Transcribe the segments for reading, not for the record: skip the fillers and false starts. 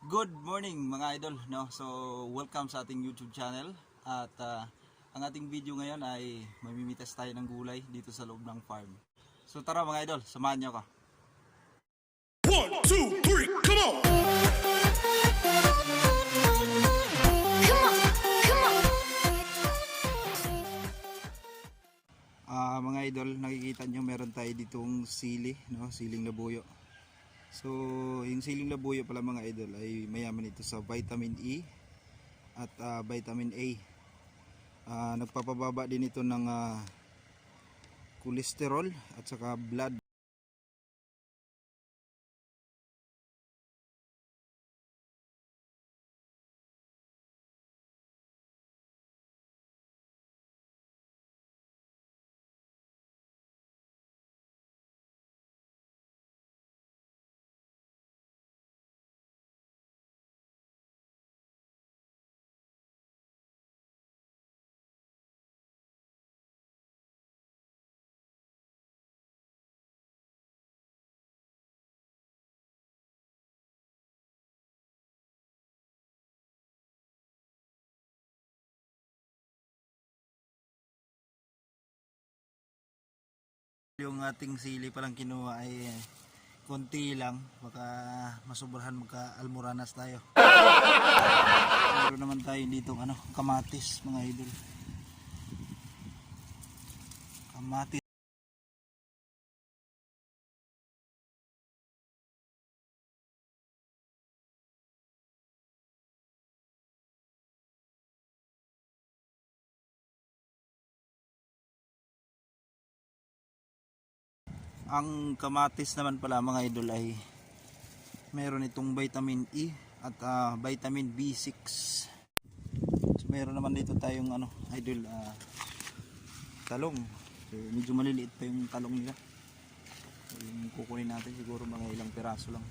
Good morning mga idol, no? So welcome sa ating YouTube channel. At ang ating video ngayon ay mamimitas tayo ng gulay dito sa loob ng farm. So tara mga idol, samahan niyo ako. 1, 2, 3, come on! Mga idol, nakikita nyo meron tayo ditong sili, no? Siling labuyo. So yung siling labuyo pala mga idol ay mayaman ito sa vitamin E at vitamin A. Nagpapababa din ito ng cholesterol at saka blood. Yung ating sili palang kinuha ay konti lang, baka masubrahan magka-almoranas tayo. Meron naman tayo dito kamatis mga idol. Kamatis. Ang kamatis naman pala mga idol ay meron itong vitamin E at vitamin B6. So meron naman dito tayong idol talong. So medyo maliliit pa yung talong nila. So, yung kukunin natin siguro mga ilang piraso lang.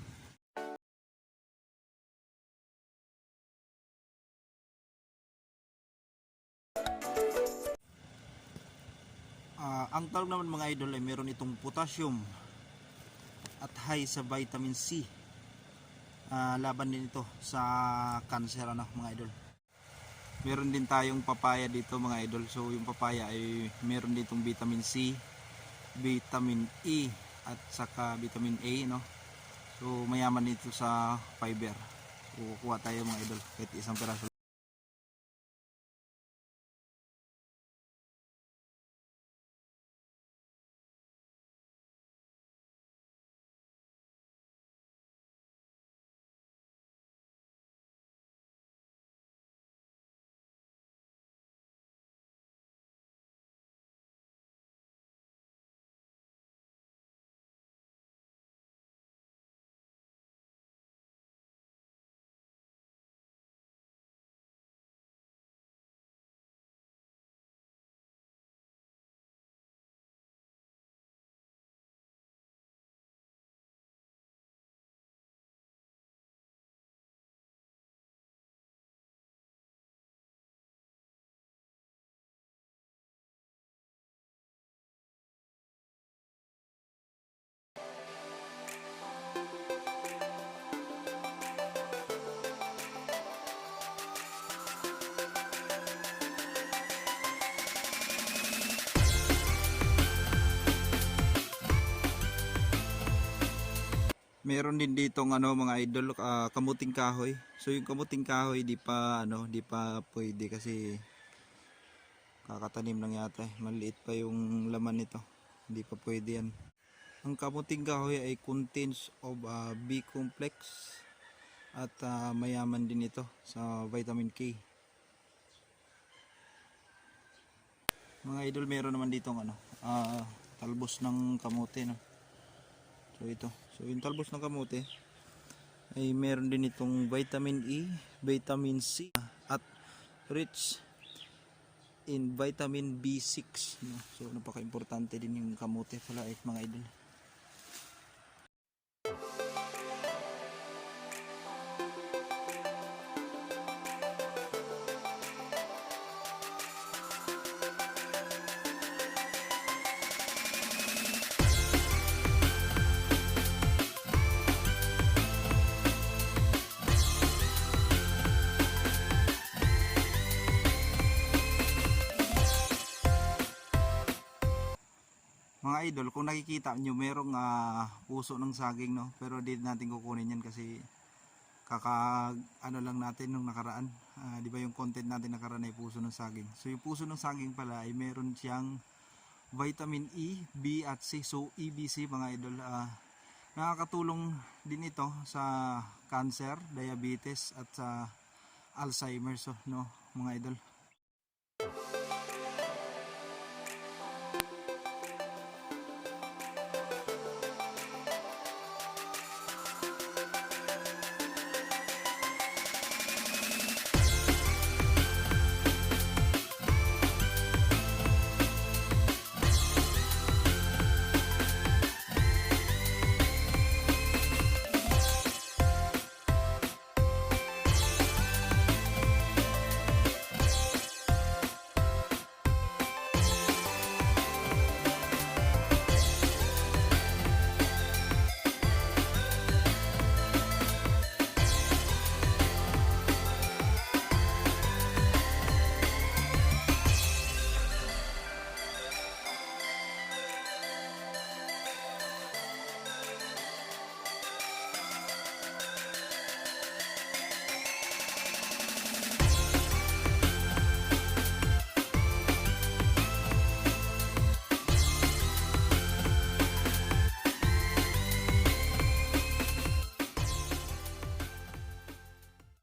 Ang talong naman mga idol ay meron itong potassium at high sa vitamin C. Laban din ito sa cancer mga idol. Meron din tayong papaya dito mga idol. So yung papaya ay meron ditong vitamin C, vitamin E at saka vitamin A, no? So mayaman dito sa fiber. So kuha tayo mga idol kahit isang piraso. Meron din dito mga idol kamuting kahoy. So yung kamuting kahoy di pa pwede kasi kakatanim lang yata. Maliit pa yung laman nito. Hindi pa pwede yan. Ang kamuting kahoy ay contains of B complex at mayaman din ito sa vitamin K. Mga idol, meron naman dito talbos ng kamote, no? So ito. So yung talbos ng kamote ay meron din itong vitamin E, vitamin C at rich in vitamin B6, no? So napaka-importante din yung kamote pala mga idol. Mga idol, kung nakikita nyo, merong puso ng saging, no? Pero di natin kukunin yan kasi ano lang natin nung nakaraan. Di ba yung content natin nakaraan ay puso ng saging. So yung puso ng saging pala ay meron siyang vitamin E, B at C. So EBC mga idol. Nakakatulong din ito sa cancer, diabetes at sa Alzheimer's, no mga idol.